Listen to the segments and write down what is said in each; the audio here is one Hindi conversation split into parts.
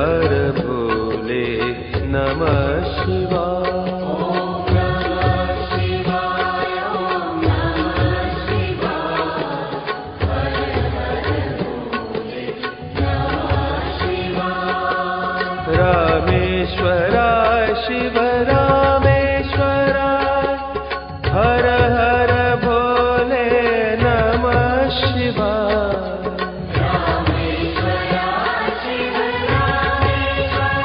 हर भोले नमः शिवाय। रामेश्वराय शिव रामेश्वराय हर हर भोले नमः शिवाय। रामेश्वराय शिव रामेश्वराय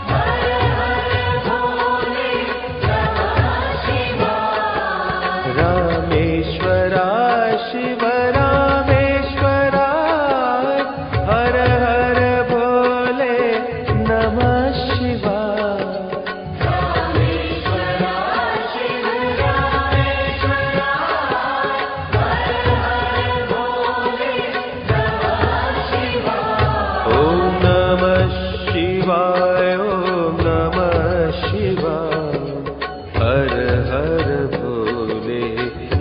हर हर भोले नमः शिवाय। रामेश्वराय शिव रामेश्वराय हर हर भोले नमः शिवाय। रामेश्वराय शिव रामेश्वराय हर हर भोले नमः शिवाय। ओम नमः शिवाय ओम नमः शिवाय हर हर भोले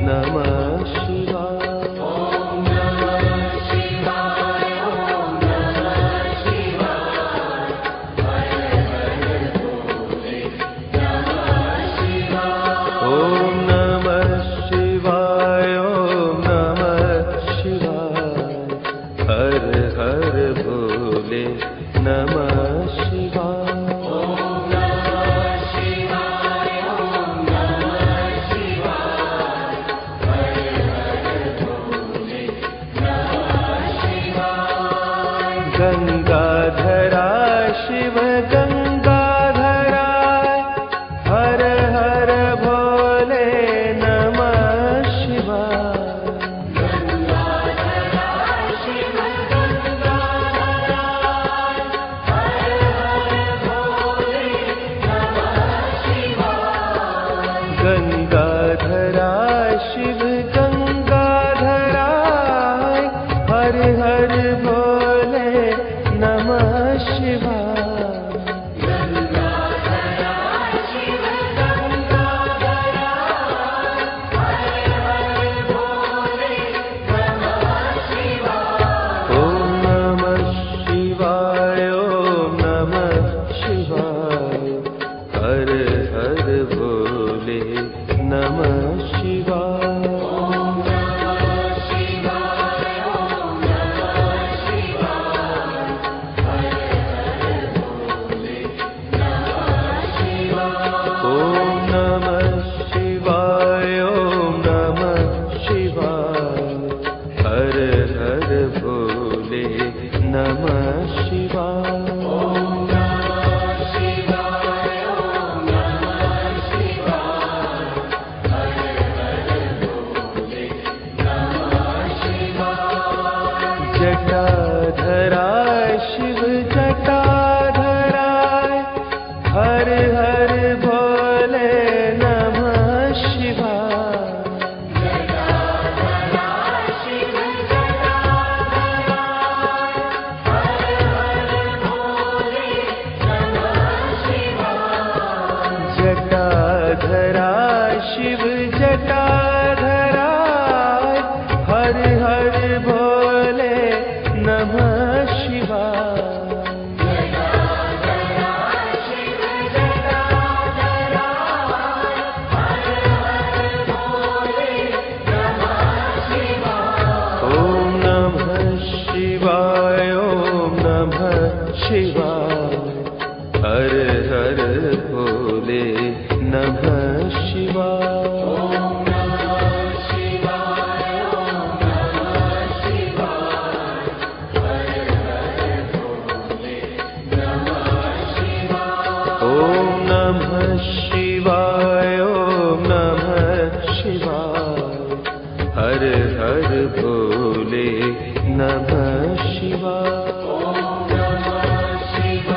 नमः शिवाय। ओम नमः शिवाय ओम नमः शिवाय हर हर भोले नमः शिवाय। ओम नमः शिवाय ओम नमः शिवाय हर हर भोले नमः शिवाय। ओम नमः शिवाय ओम नमः शिवाय हर हर भोले नमः शिवाय। गंगाधराय शिव गंगाधराय हर हर भोले नमः शिवाय। गंगाधराय शिव गंगाधराय हर हर भोले नमः शिवाय। गंगाधराय शिव गंगाधराय हर हर भोले नमः शिवाय। गंगाधराय शिव गंगाधराय हर हर भोले नमः शिवाय। ओम नमः शिवाय ओम नमः शिवाय हर हर भोले नमः शिवाय। ओम नमः शिवाय ओम नमः शिवाय हर हर भोले नमः शिवाय। ओम नमः शिवाय ओम नमः शिवाय हर हर भोले नमः शिवाय। ओम नमः शिवाय ओम नमः शिवाय हर हर भोले नमः शिवाय। जटाधराय शिव जटाधराय हर हर भोले नमः शिवाय। जटाधराय शिव जटाधराय हर हर भोले नमः शिवाय। जटाधराय शिव जटाधराय हर हर भोले नमः शिवाय। जटाधराय शिव जटाधराय हर हर भोले नमः शिवाय। ओम नमः शिवाय ओम नमः शिवाय हर हर भोले नमः शिवाय। ओम नमः शिवाय ओम नमः शिवाय हर हर भोले नमः शिवाय। ओम नमः शिवाय ओम नमः शिवाय हर हर भोले नमः शिवाय। ओम नमः शिवाय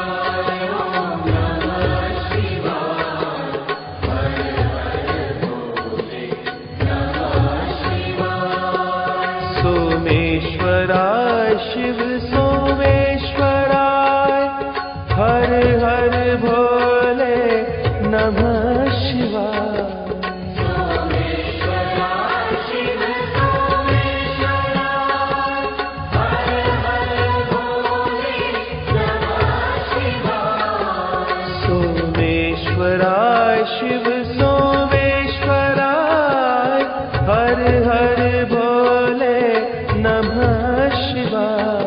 शिव सोमेश्वराय हर हर भोले नमः शिवाय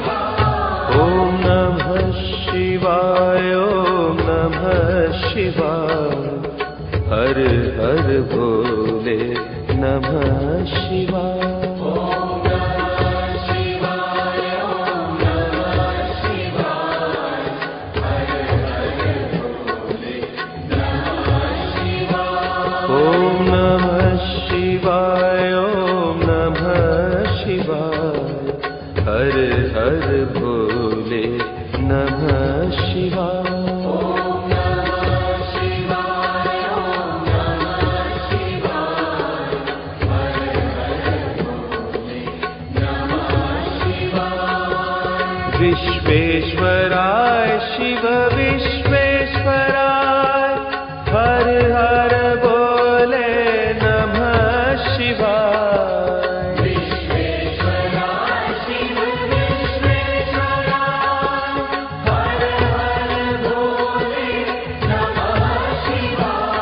ओम नमः शिवाय ओम नमः शिवाय हर हर भोले नमः शिवाय ओम नमः शिवाय ओम नमः शिवाय हर हर भोले नमः शिवाय विश्वेश्वराय शिव विश्वेश्वराय हर हर भोले नमः शिवाय विश्वेश्वराय शिव विश्वेश्वराय हर हर भोले नमः शिवाय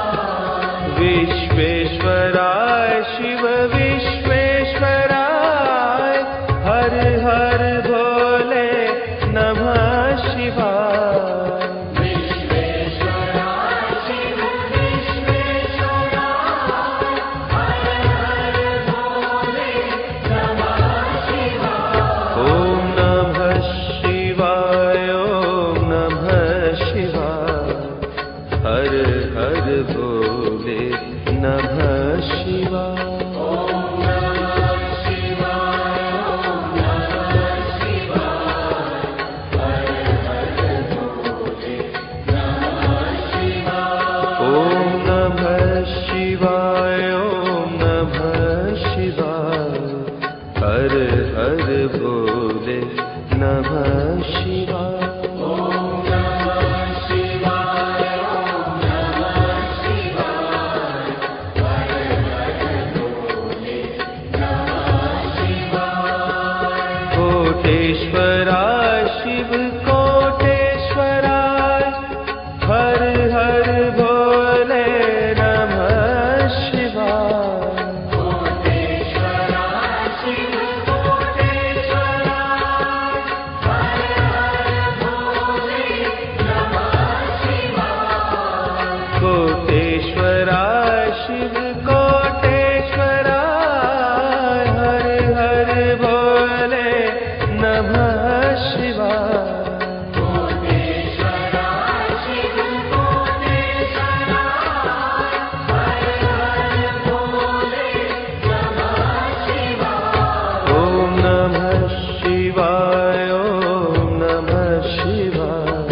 विश्वेश्वराय शिव विश्वेश्वराय हर हर भोले नमः शिवाय विश्वेश्वराय शिव विश्वेश्वराय हर हर भोले नमः शिवाय ओम नमः शिवाय ओम नमः शिवाय हर हर भोले नमः शिवाय ओम नमः शिवाय ओम नमः शिवाय हर हर भोले नमः शिवाय ओम नमः शिवाय ओम नमः शिवाय हर हर भोले नमः शिवाय ओम नमः शिवाय ओम नमः शिवाय हर हर भोले नमः शिवाय कोटेश्वराय शिव कोटेश्वराय हर हर भोले नमः शिवाय कोटेश्वराय शिव कोटेश्वराय हर हर भोले नमः शिवाय कोटेश्वराय शिव कोटेश्वराय हर हर भोले नमः शिवाय कोटेश्वराय शिव कोटेश्वराय हर हर भोले नमः शिवाय ओम नमः शिवाय ओम नमः शिवाय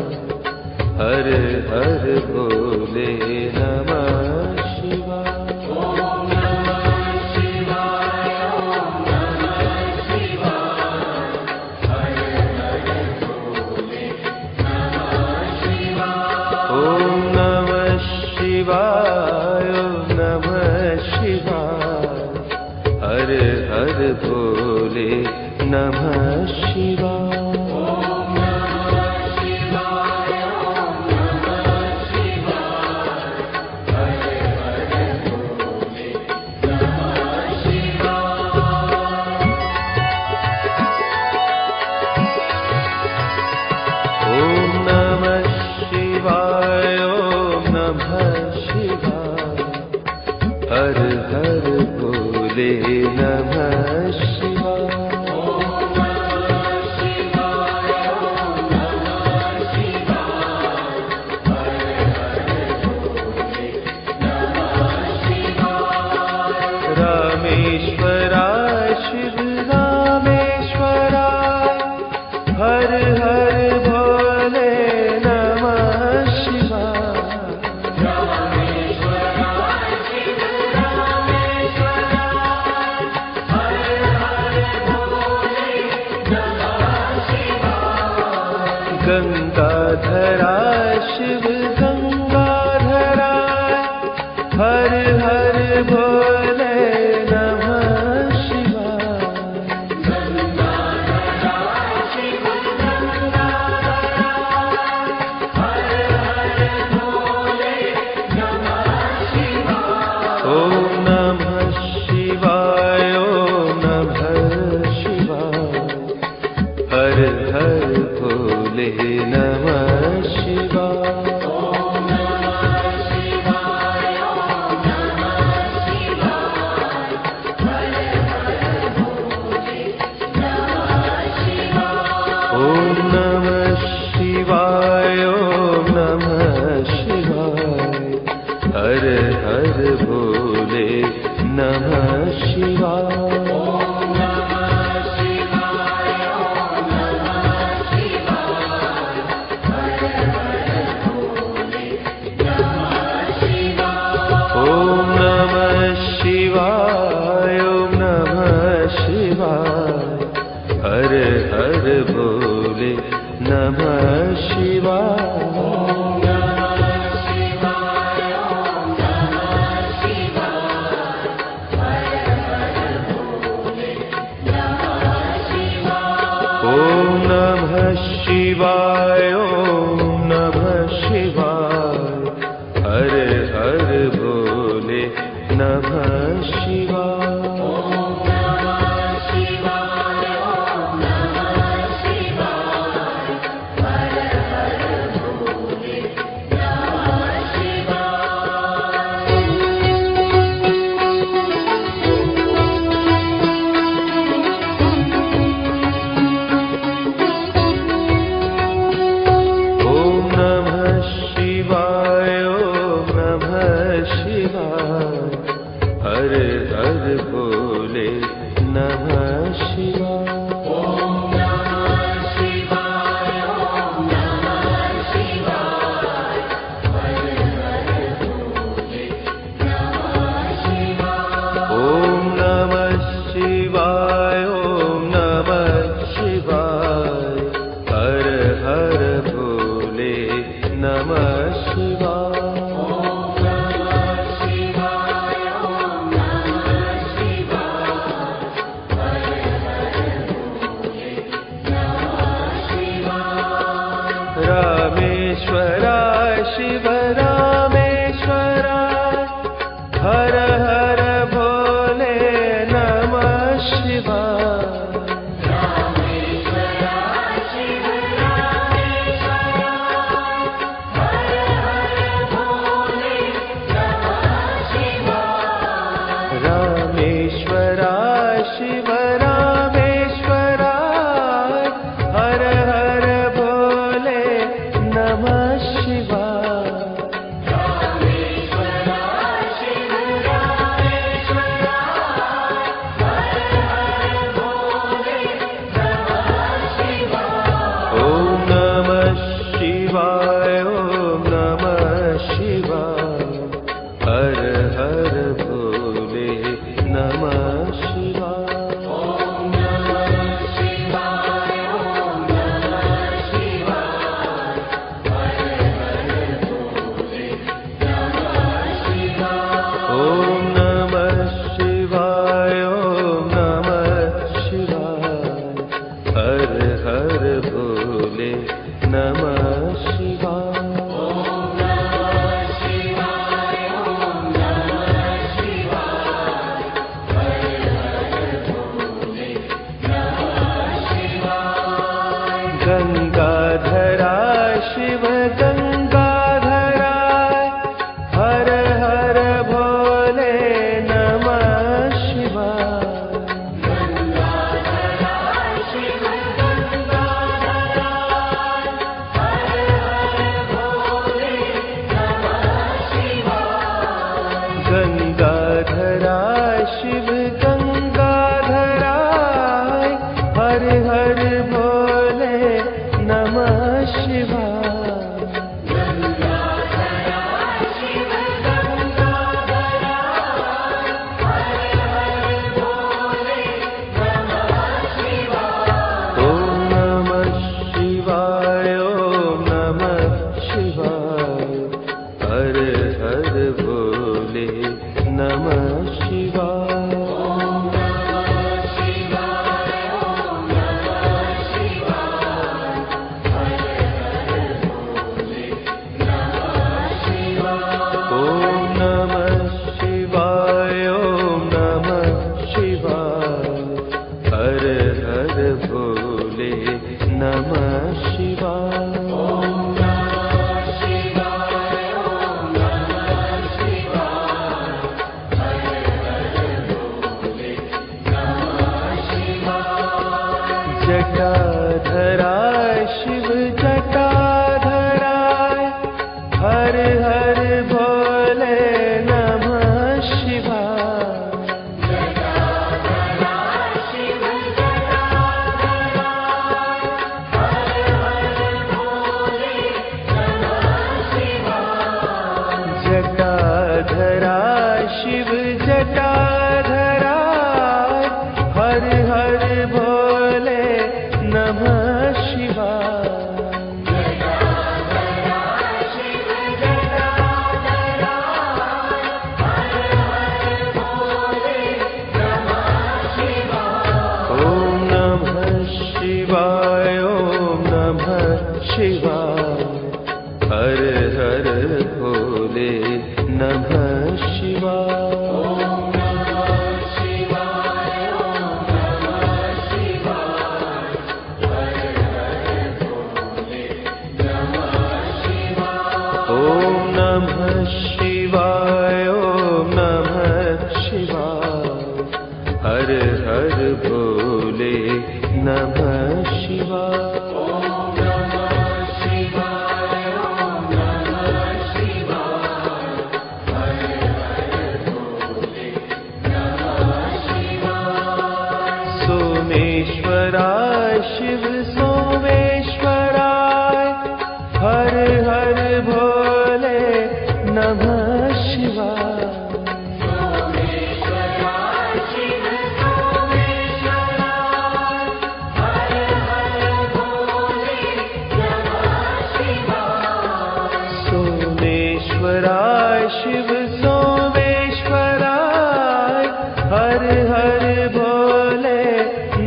हर हर भोले नमः शिवाय ओम नमः शिवाय ओम नमः शिवाय हर हर भोले नमः शिवाय ओम नमः शिवाय ओम नमः शिवाय हर हर भोले नमः शिवाय ओम नमः शिवाय ओम नमः शिवाय हर हर भोले नमः शिवाय ओम नमः शिवाय ओम नमः शिवाय हर हर भोले नमः शिवाय ओम नमः शिवाय ओम नमः शिवाय हर हर भोले नमः शिवाय रामेश्वराय शिव रामेश्वराय हर हर भोले नमः शिवाय रामेश्वराय शिव रामेश्वराय हर हर भोले नमः शिवाय गंगाधराय शिव गंगाधराय हर हर भोले नमः शिवाय हर हर भोले नमः शिवाय। ओम नमः शिवाय, ओम नमः शिवाय, हर हर भोले नमः शिवाय। ओम नमः शिवाय, ओम नमः शिवाय, हर हर भोले नमः शिवाय। हर हर भोले नमः शिवाय। ओम नमः शिवाय, ओम नमः शिवाय, हर हर भोले नमः शिवाय। ओम नमः शिवाय, ओम नमः शिवाय, हर हर भोले नमः शिवाय। रामेश्वराय शिव रामेश्वराय, हर हर भोले नमः शिवाय। रामेश्वराय शिव रामेश्वराय, हर हर भोले नमः शिवाय। रामेश्वराय शिव रामेश्वराय, हर हर भोले नमः शिवाय। रामेश्वराय शिव रामेश्वराय, हर हर भोले नमः शिवाय। ओम नमः शिवाय, ओम नमः शिवाय, हर हर भोले नमः शिवाय। ओम नमः शिवाय, ओम नमः शिवाय, ओम नमः शिवाय, ओम नमः शिवाय, हर हर भोले नमः शिवाय। ओम नमः शिवाय, ओम नमः शिवाय, हर हर भोले नमः शिवाय। गंगाधराय शिव गंगाधराय, हर हर भोले नमः शिवाय। गंगाधराय शिव गंगाधराय, हर हर भोले नमः शिवाय। गंगाधराय शिव गंगाधराय, हर हर भोले नमः शिवाय। गंगाधराय शिव गंगाधराय, हर हर भोले नमः शिवाय। ओम नमः शिवाय, ओम नमः शिवाय, हर हर भोले नमः शिवाय। ओम नमः शिवाय, ओम नमः शिवाय, हर हर भोले नमः शिवाय। ओम नमः शिवाय, ओम नमः शिवाय, हर हर भोले नमः शिवाय। ओम नमः शिवाय, ओम नमः शिवाय, जटाधराय शिव जटाधराय हर हर भोले नमः शिवाय ओम नमः शिवाय ओम नमः शिवाय हर हर भोले नमः शिवाय ओम नमः शिवाय ओम नमः शिवाय हर हर भोले नमः शिवाय सोमेश्वराय शिव सोमेश्वराय हर हर भोले नमः शिवाय सोमेश्वराय शिव सोमेश्वराय हर हर भोले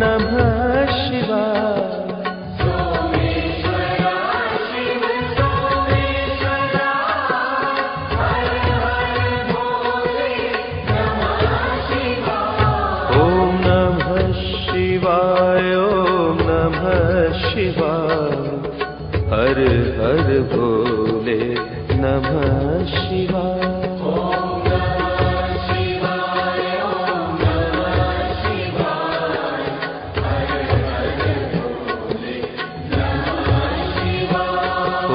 नमः शिवाय ओम नमः शिवाय ओम नमः शिवाय हर हर भोले नमः शिवाय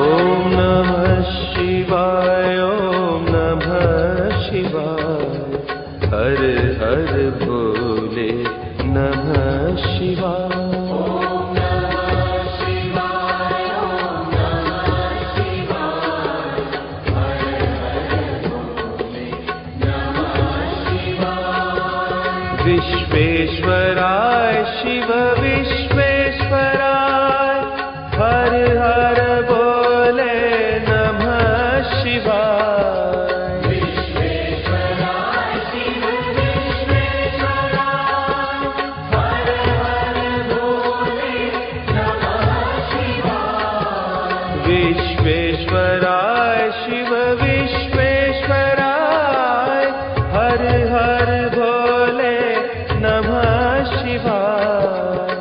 ओम नमः शिवाय ओम नमः शिवाय हर हर भोले नमः शिवाय विश्वेश्वराय शिव विश्वेश्वराय हर हर भोले नमः शिवाय विश्वेश्वराय शिव विश्वेश्वराय हर हर भोले नमः शिवाय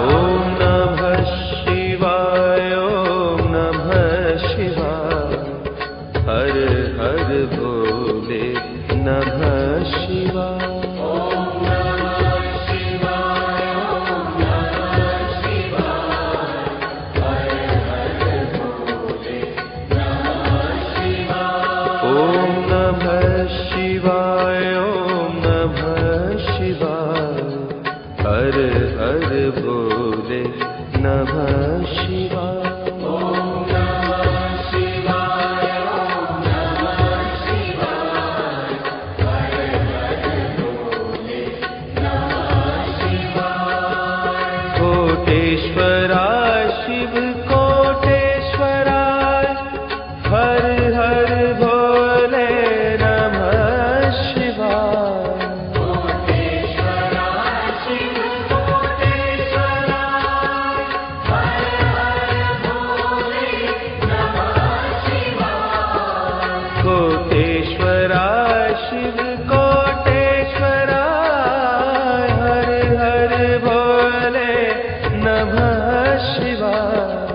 ओम नमः शिवाय ओम नमः शिवाय हर हर भोले नमः शिवाय ओम नमः शिवाय ओम नमः शिवाय हर हर भोले नमः शिवाय कोटेश्वराय शिव कोटेश्वराय हर हर भोले नमः शिवाय कोटेश्वराय शिव कोटेश्वराय हर हर भोले नमः शिवाय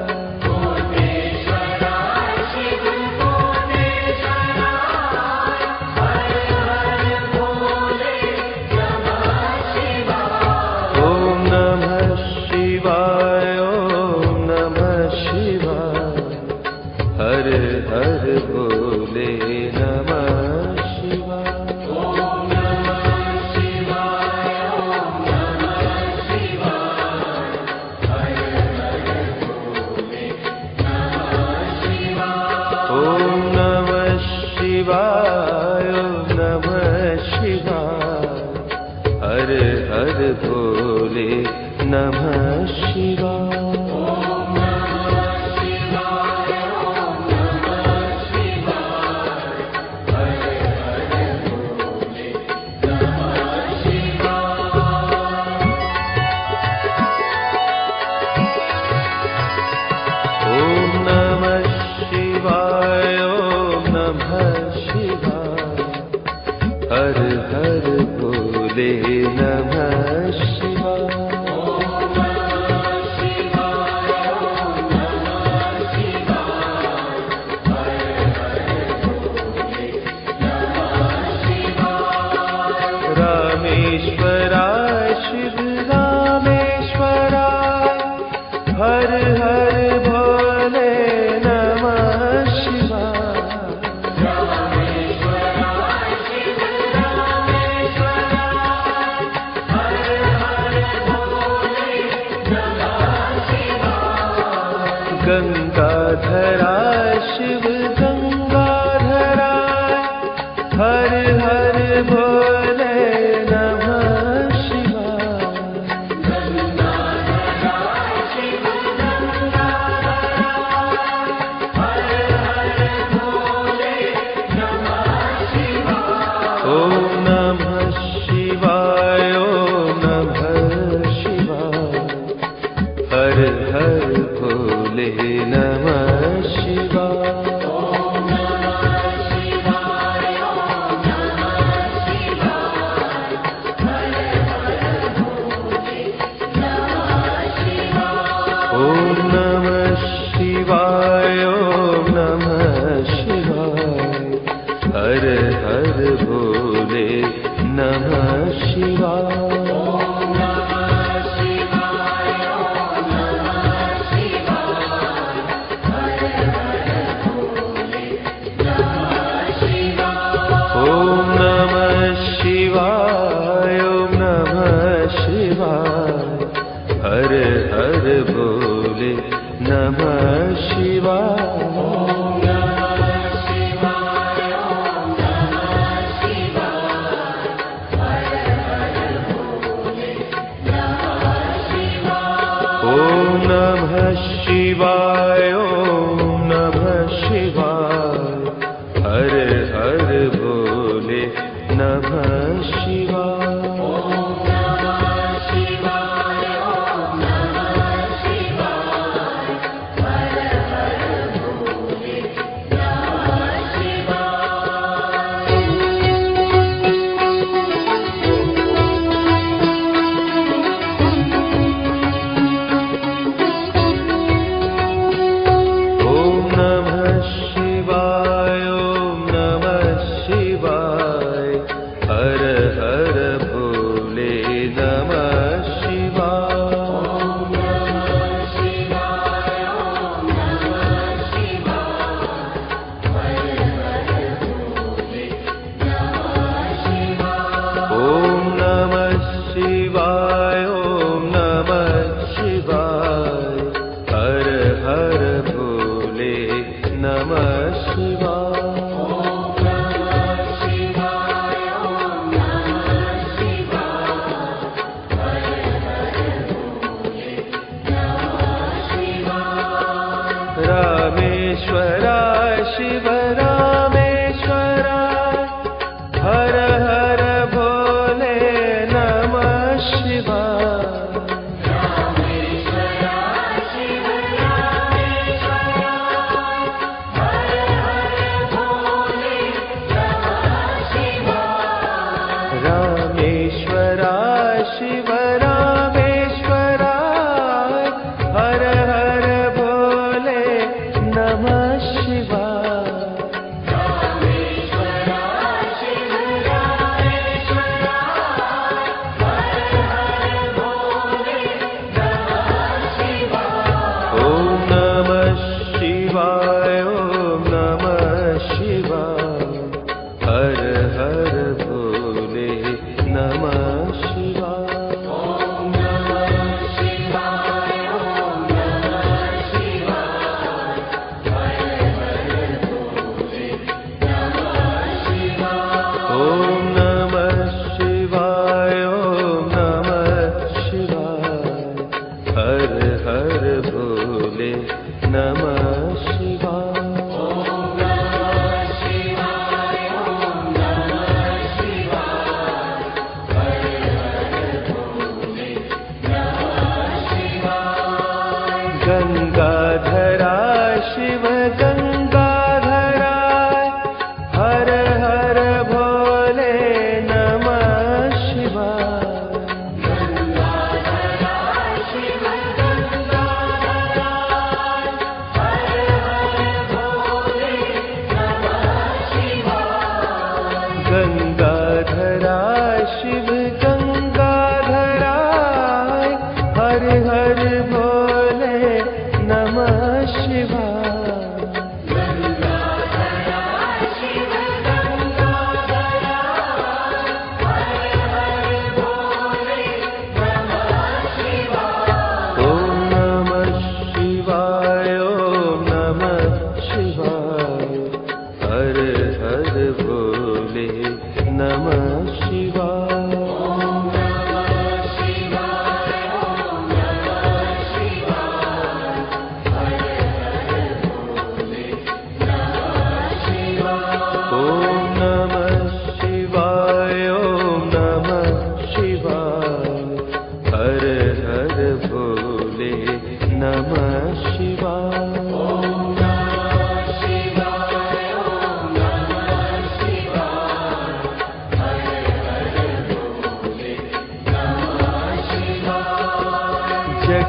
नमः शिवाय। हर हर भोले नमः शिवाय। रामेश्वराय शिव रामेश्वराय हर हर भोले नमः शिवाय। गंगाधराय शिव गंगाधराय हर हर भोले नमः शिवाय। ओम नमः शिवाय ओम नमः शिवाय हर हर भोले नमः शिवाय। ओम नमः शिवाय ओम नमः शिवाय हर हर भोले नमः शिवाय। ओम नमः शिवाय ओम नमः शिवाय हर हर भोले नमः शिवाय। ओम नमः शिवाय ओम नमः शिवाय हर हर भोले नमः शिवाय। ओम नमः शिवाय ओम नमः शिवाय हर हर भोले नमः शिवाय। ओम नमः शिवाय ओम नमः शिवाय हर हर भोले नमः शिवाय। रामेश्वराय शिव रामेश्वराय हर हर भोले नमः शिवाय। रामेश्वराय शिव रामेश्वराय हर हर भोले नमः शिवाय।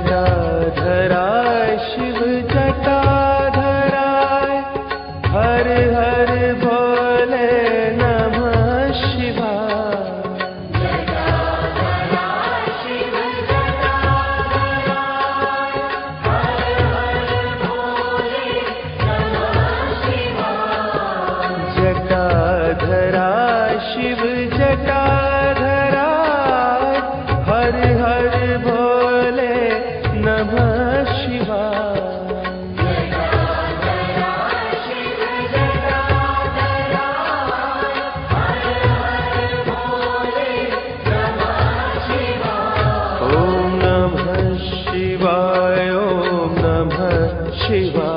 जटाधराय शिव जटाधराय हर हर भोले नमः शिवाय जटाधराय शिव जटाधराय हर हर भोले नमः शिवाय जटाधराय शिव जटाधराय हर हर भोले नमः शिवाय जटाधराय शिव जटाधराय हर हर भोले नमः शिवाय ॐ नमः शिवाय ॐ नमः शिवाय